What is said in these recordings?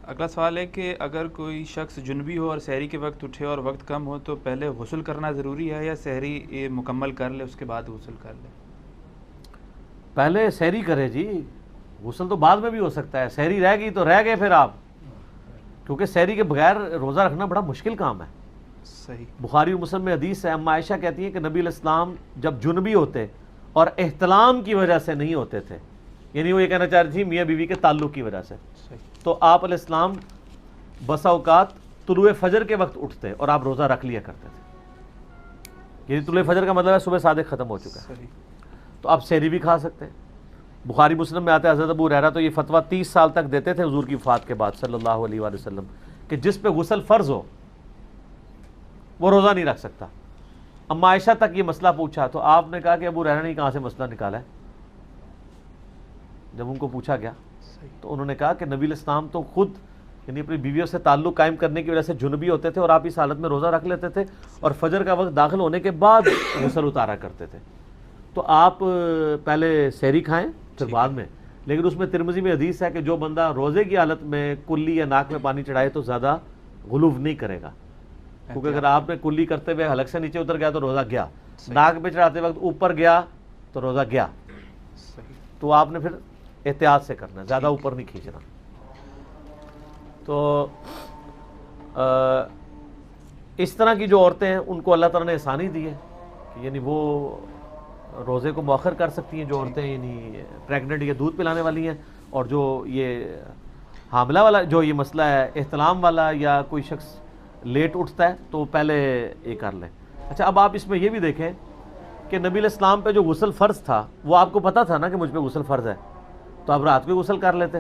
اگلا سوال ہے کہ اگر کوئی شخص جنبی ہو اور سحری کے وقت اٹھے اور وقت کم ہو تو پہلے غسل کرنا ضروری ہے یا سحری مکمل کر لے اس کے بعد غسل کر لے؟ پہلے سحری کرے جی، غسل تو بعد میں بھی ہو سکتا ہے. سحری رہ گئی تو رہ گئے پھر آپ، کیونکہ سحری کے بغیر روزہ رکھنا بڑا مشکل کام ہے. صحیح. بخاری و مسلم میں حدیث ہے، اما عائشہ کہتی ہیں کہ نبی علیہ السلام جب جنبی ہوتے اور احتلام کی وجہ سے نہیں ہوتے تھے، یعنی وہ یہ کہنا چاہ رہی تھی میاں بیوی کے تعلق کی وجہ سے، تو آپ علیہ السلام بسا اوقات طلوع فجر کے وقت اٹھتے اور آپ روزہ رکھ لیا کرتے تھے. یعنی طلوع فجر کا مطلب ہے صبح صادق ختم ہو چکا ہے، تو آپ سحری بھی کھا سکتے ہیں. بخاری مسلم میں آتا ہے حضرت ابو ہریرہ تو یہ فتویٰ 30 سال تک دیتے تھے حضور کی وفات کے بعد صلی اللہ علیہ وآلہ وسلم کہ جس پہ غسل فرض ہو وہ روزہ نہیں رکھ سکتا. اما عائشہ تک یہ مسئلہ پوچھا تو آپ نے کہا کہ ابو ہریرہ نے کہاں سے مسئلہ نکالا ہے. جب ان کو پوچھا گیا تو انہوں نے کہا کہ نبی علیہ السلام تو خود یعنی اپنی بیویوں سے تعلق قائم کرنے کی وجہ سے جنبی ہوتے تھے اور آپ اس حالت میں روزہ رکھ لیتے تھے اور فجر کا وقت داخل ہونے کے بعد غسل اتارا کرتے تھے. تو آپ پہلے سحری کھائیں پھر بعد میں. لیکن اس میں ترمذی میں حدیث ہے کہ جو بندہ روزے کی حالت میں کلی یا ناک میں پانی چڑھائے تو زیادہ غلو نہیں کرے گا، کیونکہ اگر آپ نے کلی کرتے ہوئے حلق سے نیچے اتر گیا تو روزہ گیا، ناک پہ چڑھاتے وقت اوپر گیا تو روزہ گیا. تو آپ نے پھر احتیاط سے کرنا ہے، زیادہ اوپر نہیں کھینچنا. تو اس طرح کی جو عورتیں ہیں ان کو اللہ تعالیٰ نے آسانی دی ہے کہ یعنی وہ روزے کو مؤخر کر سکتی ہیں، جو عورتیں یعنی پریگننٹ یا دودھ پلانے والی ہیں، اور جو یہ حاملہ والا جو یہ مسئلہ ہے احتلام والا یا کوئی شخص لیٹ اٹھتا ہے تو پہلے یہ کر لیں. اچھا اب آپ اس میں یہ بھی دیکھیں کہ نبی علیہ السلام پہ جو غسل فرض تھا وہ آپ کو پتہ تھا نا کہ مجھ پہ غسل فرض ہے، تو آپ رات کو غسل کر لیتے.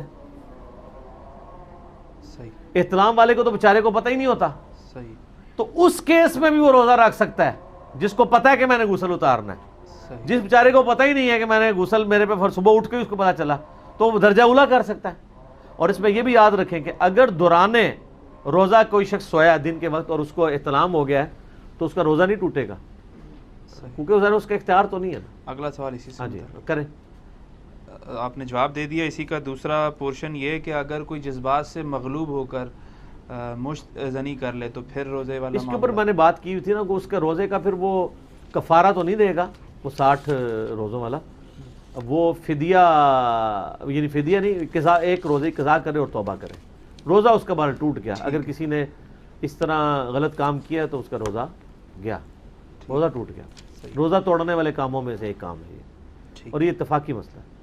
احتلام والے کو تو بیچارے کو پتہ ہی نہیں ہوتا، تو اس کیس میں بھی وہ روزہ رکھ سکتا ہے جس کو پتہ ہے کہ میں نے غسل اتارنا ہے. جس بیچارے کو پتہ ہی نہیں ہے کہ میں نے غسل میرے پہ صبح اٹھ کے اس کو پتہ چلا تو وہ درجہ اولا کر سکتا ہے. اور اس میں یہ بھی یاد رکھیں کہ اگر دوران روزہ کوئی شخص سویا دن کے وقت اور اس کو احتلام ہو گیا ہے تو اس کا روزہ نہیں ٹوٹے گا، کیونکہ اس کا اختیار تو نہیں ہے نا. اگلا سوال اسی سے کریں. آپ نے جواب دے دیا. اسی کا دوسرا پورشن یہ کہ اگر کوئی جذبات سے مغلوب ہو کر مشت زنی کر لے تو پھر روزے والا اس کے اوپر میں نے بات کی ہوئی تھی نا کہ اس کا روزے کا پھر وہ کفارہ تو نہیں دے گا، وہ 60 روزوں والا وہ فدیہ یعنی فدیہ نہیں قضا، ایک روزے کی قضا کرے اور توبہ کرے. روزہ اس کا بارہ ٹوٹ گیا. اگر کسی نے اس طرح غلط کام کیا تو اس کا روزہ گیا، روزہ ٹوٹ گیا. روزہ توڑنے والے کاموں میں سے ایک کام ہے یہ، اور یہ اتفاقی مسئلہ ہے.